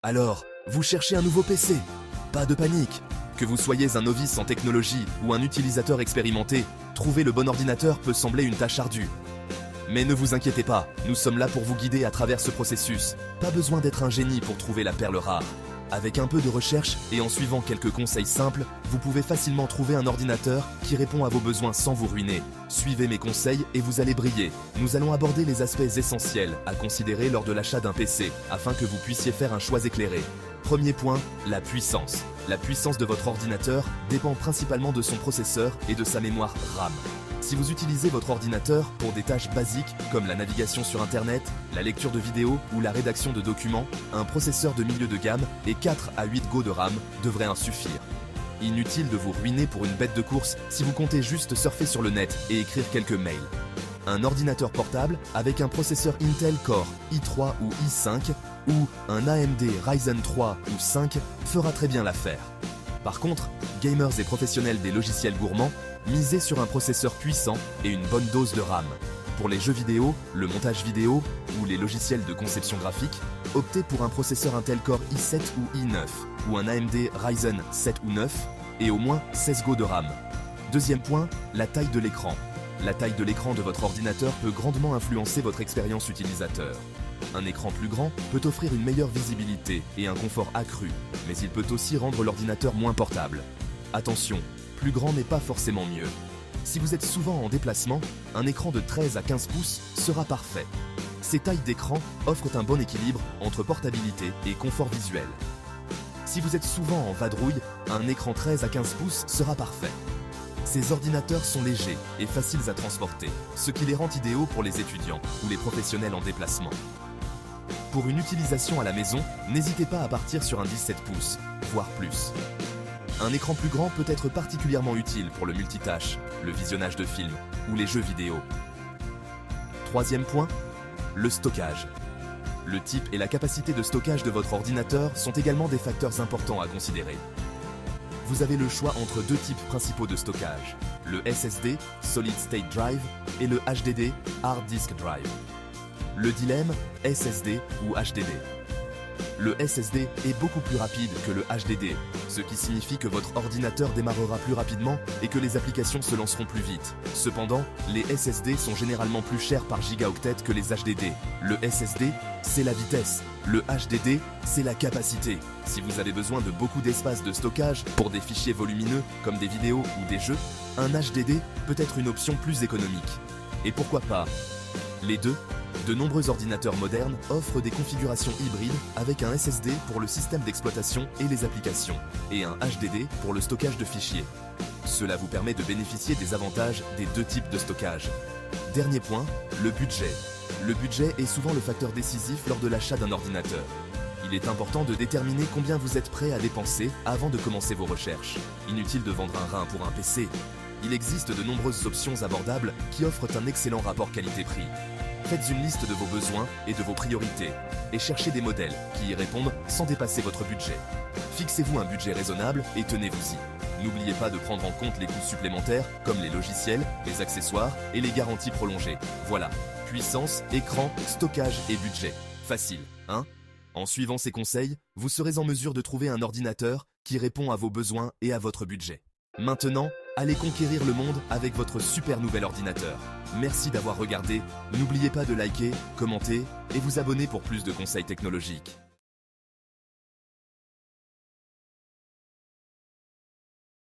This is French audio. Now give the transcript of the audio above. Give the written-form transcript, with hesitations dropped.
Alors, vous cherchez un nouveau PC? Pas de panique! Que vous soyez un novice en technologie ou un utilisateur expérimenté, trouver le bon ordinateur peut sembler une tâche ardue. Mais ne vous inquiétez pas, nous sommes là pour vous guider à travers ce processus. Pas besoin d'être un génie pour trouver la perle rare. Avec un peu de recherche et en suivant quelques conseils simples, vous pouvez facilement trouver un ordinateur qui répond à vos besoins sans vous ruiner. Suivez mes conseils et vous allez briller. Nous allons aborder les aspects essentiels à considérer lors de l'achat d'un PC, afin que vous puissiez faire un choix éclairé. Premier point, la puissance. La puissance de votre ordinateur dépend principalement de son processeur et de sa mémoire RAM. Si vous utilisez votre ordinateur pour des tâches basiques comme la navigation sur Internet, la lecture de vidéos ou la rédaction de documents, un processeur de milieu de gamme et 4 à 8 Go de RAM devrait en suffire. Inutile de vous ruiner pour une bête de course si vous comptez juste surfer sur le net et écrire quelques mails. Un ordinateur portable avec un processeur Intel Core i3 ou i5 ou un AMD Ryzen 3 ou 5 fera très bien l'affaire. Par contre, gamers et professionnels des logiciels gourmands, misez sur un processeur puissant et une bonne dose de RAM. Pour les jeux vidéo, le montage vidéo ou les logiciels de conception graphique, optez pour un processeur Intel Core i7 ou i9 ou un AMD Ryzen 7 ou 9 et au moins 16 Go de RAM. Deuxième point, la taille de l'écran. La taille de l'écran de votre ordinateur peut grandement influencer votre expérience utilisateur. Un écran plus grand peut offrir une meilleure visibilité et un confort accru, mais il peut aussi rendre l'ordinateur moins portable. Attention, plus grand n'est pas forcément mieux. Si vous êtes souvent en déplacement, un écran de 13 à 15 pouces sera parfait. Ces tailles d'écran offrent un bon équilibre entre portabilité et confort visuel. Si vous êtes souvent en vadrouille, un écran 13 à 15 pouces sera parfait. Ces ordinateurs sont légers et faciles à transporter, ce qui les rend idéaux pour les étudiants ou les professionnels en déplacement. Pour une utilisation à la maison, n'hésitez pas à partir sur un 17 pouces, voire plus. Un écran plus grand peut être particulièrement utile pour le multitâche, le visionnage de films ou les jeux vidéo. Troisième point, le stockage. Le type et la capacité de stockage de votre ordinateur sont également des facteurs importants à considérer. Vous avez le choix entre deux types principaux de stockage, le SSD, Solid State Drive, et le HDD, Hard Disk Drive. Le dilemme, SSD ou HDD. Le SSD est beaucoup plus rapide que le HDD, ce qui signifie que votre ordinateur démarrera plus rapidement et que les applications se lanceront plus vite. Cependant, les SSD sont généralement plus chers par gigaoctet que les HDD. Le SSD, c'est la vitesse. Le HDD, c'est la capacité. Si vous avez besoin de beaucoup d'espace de stockage pour des fichiers volumineux comme des vidéos ou des jeux, un HDD peut être une option plus économique. Et pourquoi pas les deux? De nombreux ordinateurs modernes offrent des configurations hybrides avec un SSD pour le système d'exploitation et les applications, et un HDD pour le stockage de fichiers. Cela vous permet de bénéficier des avantages des deux types de stockage. Dernier point, le budget. Le budget est souvent le facteur décisif lors de l'achat d'un ordinateur. Il est important de déterminer combien vous êtes prêt à dépenser avant de commencer vos recherches. Inutile de vendre un rein pour un PC. Il existe de nombreuses options abordables qui offrent un excellent rapport qualité-prix. Faites une liste de vos besoins et de vos priorités et cherchez des modèles qui y répondent sans dépasser votre budget. Fixez-vous un budget raisonnable et tenez-vous-y. N'oubliez pas de prendre en compte les coûts supplémentaires comme les logiciels, les accessoires et les garanties prolongées. Voilà, puissance, écran, stockage et budget. Facile, hein? En suivant ces conseils, vous serez en mesure de trouver un ordinateur qui répond à vos besoins et à votre budget. Maintenant, allez conquérir le monde avec votre super nouvel ordinateur. Merci d'avoir regardé, n'oubliez pas de liker, commenter et vous abonner pour plus de conseils technologiques.